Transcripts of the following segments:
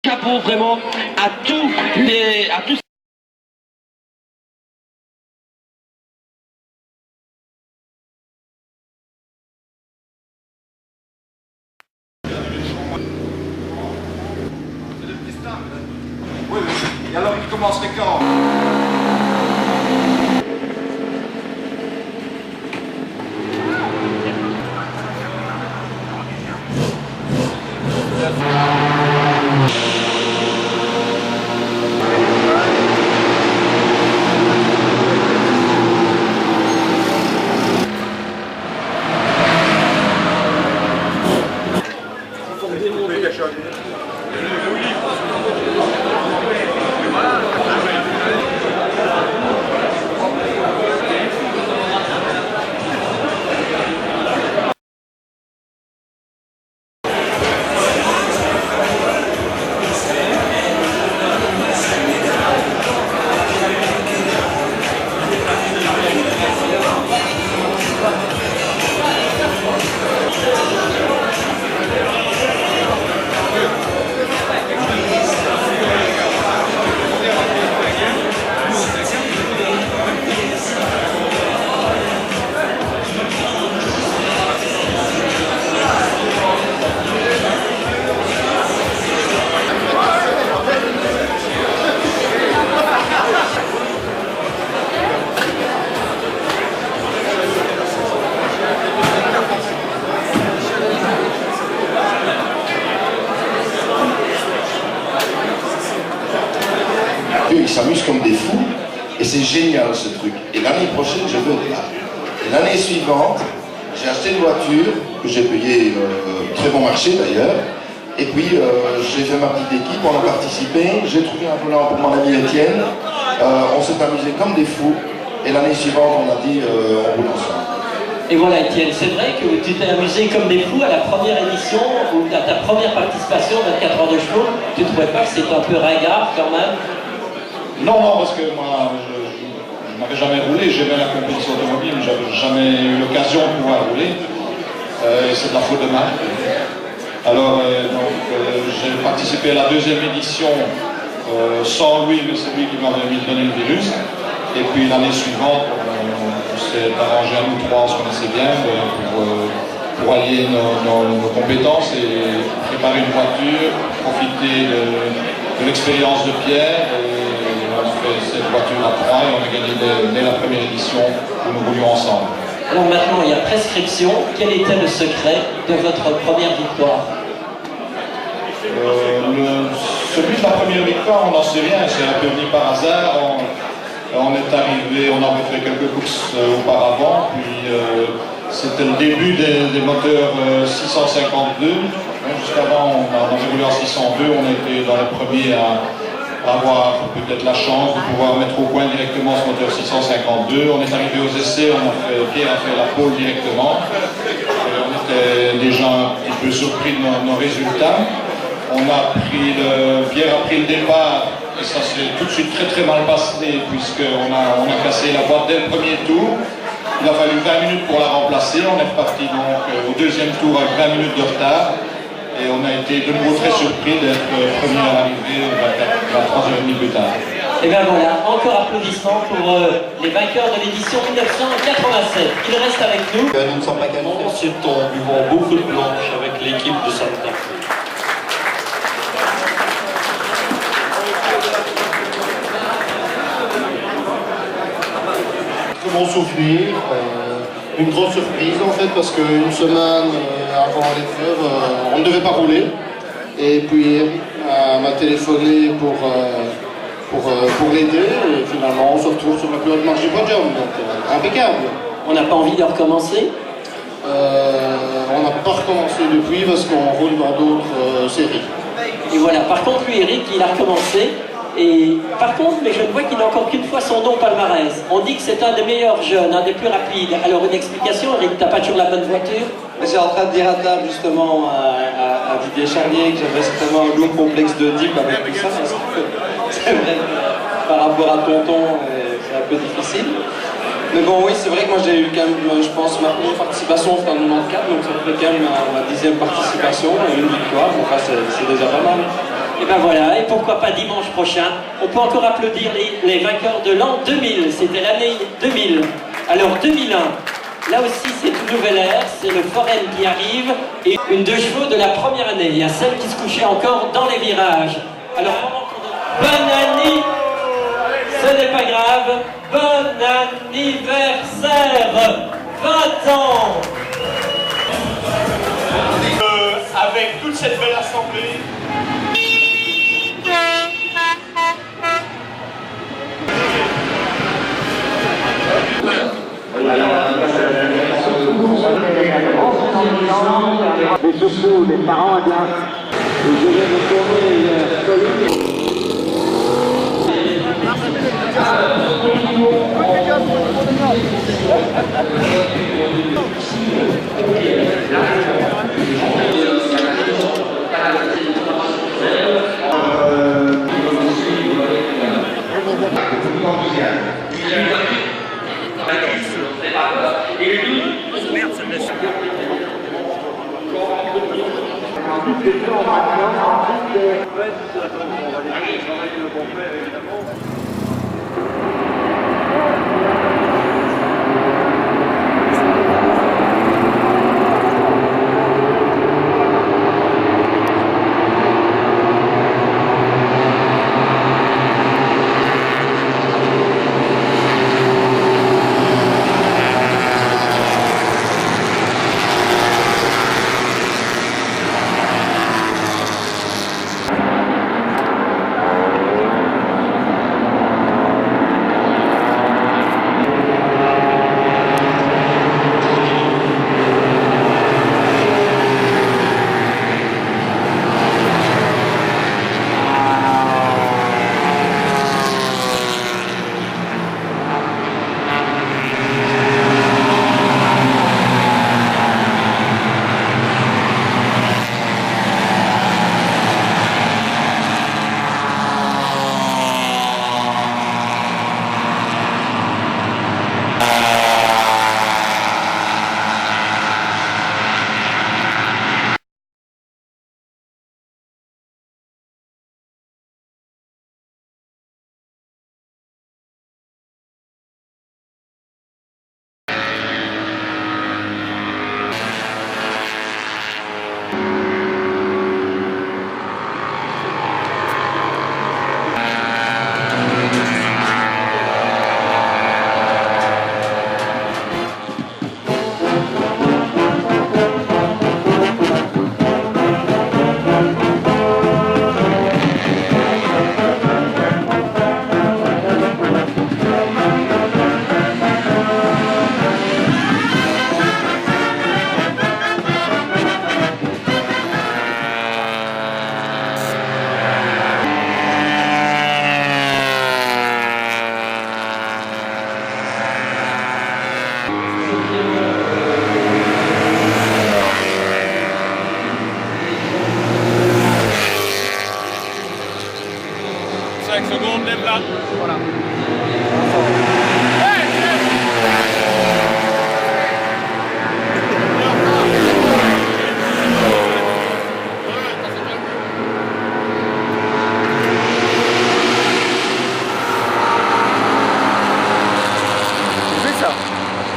Chapeau vraiment à tous. Oui, et alors il commencerait quand? Ils s'amusent comme des fous et c'est génial ce truc. Et l'année prochaine, je veux être là. Et l'année suivante, j'ai acheté une voiture que j'ai payée très bon marché d'ailleurs. Et puis j'ai fait ma petite équipe, on a participé, j'ai trouvé un volant pour mon ami Étienne. On s'est amusé comme des fous. Et l'année suivante, on a dit on roule ensemble. Et voilà Étienne, c'est vrai que tu t'es amusé comme des fous à la première édition ou à ta première participation, 24 heures de chevaux. Tu ne trouvais pas que c'était un peu ringard quand même? Non, parce que moi, je n'avais jamais roulé, j'aimais la compétition automobile, mais je n'avais jamais eu l'occasion de pouvoir rouler. C'est de la faute de Marc. Alors, j'ai participé à la deuxième édition sans lui, mais c'est lui qui m'avait donné le virus. Et puis l'année suivante, on s'est arrangé à nous trois, on se connaissait bien, pour allier nos compétences et préparer une voiture, profiter de l'expérience de Pierre. On a fait cette voiture à trois et on a gagné dès la première édition où nous roulions ensemble. Alors maintenant, il y a prescription. Quel était le secret de votre première victoire? Celui de la première victoire, on n'en sait rien, c'est un peu venu par hasard. On est arrivé, on avait fait quelques courses auparavant, puis c'était le début des moteurs 652. Jusqu'avant, on avait roulé en 602, on était dans les premiers à avoir peut-être la chance de pouvoir mettre au point directement ce moteur 652. On est arrivé aux essais, Pierre a fait la pole directement. On était déjà un petit peu surpris de nos résultats. Pierre a pris le départ et ça s'est tout de suite très mal passé puisqu'on a cassé la boîte dès le premier tour. Il a fallu 20 minutes pour la remplacer. On est reparti donc au deuxième tour avec 20 minutes de retard. Et on a été de nouveau très surpris d'être premier à l'arrivée 23 heures et demie plus tard. Et bien voilà, encore applaudissements pour les vainqueurs de l'édition 1987. Ils restent avec nous. Nous ne sommes pas gagnants, ensuite on buvons beaucoup de blanche avec l'équipe de Santa Fe. Très bon souvenir, une grosse surprise en fait parce qu'une semaine avant l'épreuve, on ne devait pas rouler. Et puis Eric m'a téléphoné pour l'aider et finalement on se retrouve sur la plus haute marche du podium, donc impeccable. On n'a pas envie de recommencer? On n'a pas recommencé depuis parce qu'on roule dans d'autres séries. Et voilà, par contre lui Eric, il a recommencé. Et par contre, mais je ne vois qu'il n'a encore qu'une fois son don palmarès. On dit que c'est un des meilleurs jeunes, un des plus rapides. Alors une explication, Eric, t'as pas toujours la bonne voiture? J'étais en train de dire à table justement à Didier Charnier que j'avais certainement un lourd complexe de type avec tout ça. C'est vrai que par rapport à Tonton, c'est un peu difficile. Mais bon, oui, c'est vrai que moi j'ai eu quand même, je pense, ma première participation en 94, donc ça fait quand même ma 10e participation et une victoire. Enfin, c'est déjà pas mal. Et ben voilà, et pourquoi pas dimanche prochain, on peut encore applaudir les vainqueurs de l'an 2000, c'était l'année 2000. Alors 2001, là aussi c'est une nouvelle ère, c'est le Foraine qui arrive, et une 2 chevaux de la première année. Il y a celle qui se couchait encore dans les virages. Alors pendant qu'on donne bonne année, ce n'est pas grave, bon anniversaire, 20 ans. Avec toute cette belle assemblée, les chevaux, les parents, eh bien, je vais me tourner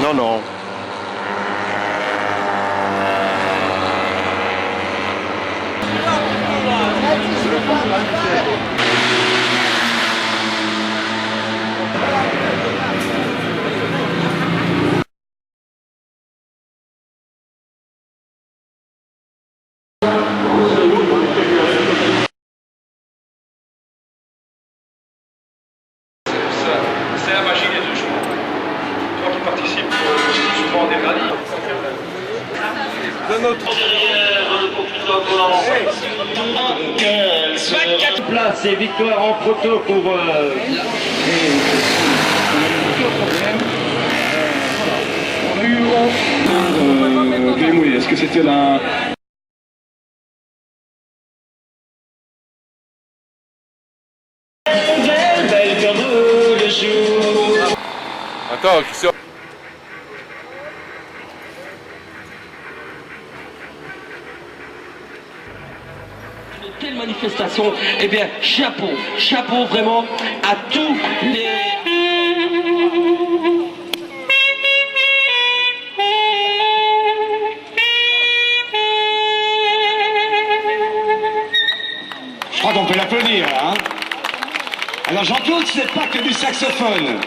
Non, non. C'est la magie des 2 chevaux. Toi qui participes souvent des rallyes. De notre derrière, 24 places et victoire en proto pour Grémouille, est-ce que c'était la... Attends, Christian. de telles manifestations. Eh bien, chapeau vraiment à tous les... Je crois qu'on peut l'applaudir, hein. Alors Jean-Claude, ce n'est pas que du saxophone.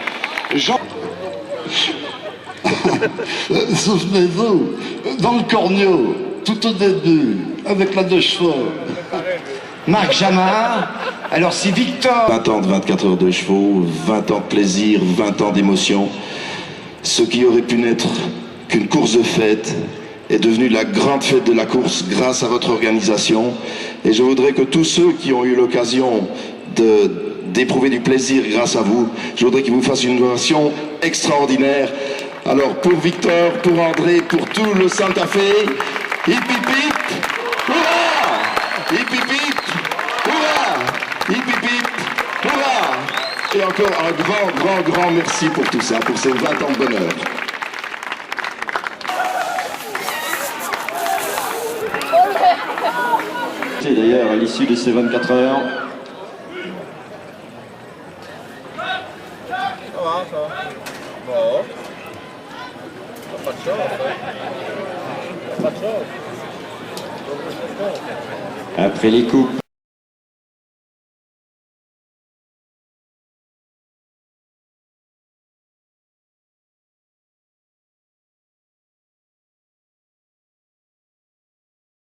Souvenez-vous, dans le Cornio, tout au début, avec la deux chevaux. Marc Jamard, alors si Victor... 20 ans de 24 heures de chevaux, 20 ans de plaisir, 20 ans d'émotion. Ce qui aurait pu n'être qu'une course de fête est devenu la grande fête de la course grâce à votre organisation. Et je voudrais que tous ceux qui ont eu l'occasion d'éprouver du plaisir grâce à vous, je voudrais qu'ils vous fassent une ovation extraordinaire. Alors pour Victor, pour André, pour tout le Santa Fe, hip hip hip, hurrah! Hip hip hip, hurrah! Hip hip hip, hurrah! Et encore un grand merci pour tout ça, pour ces 20 ans de bonheur. Et d'ailleurs, à l'issue de ces 24 heures, après les coupes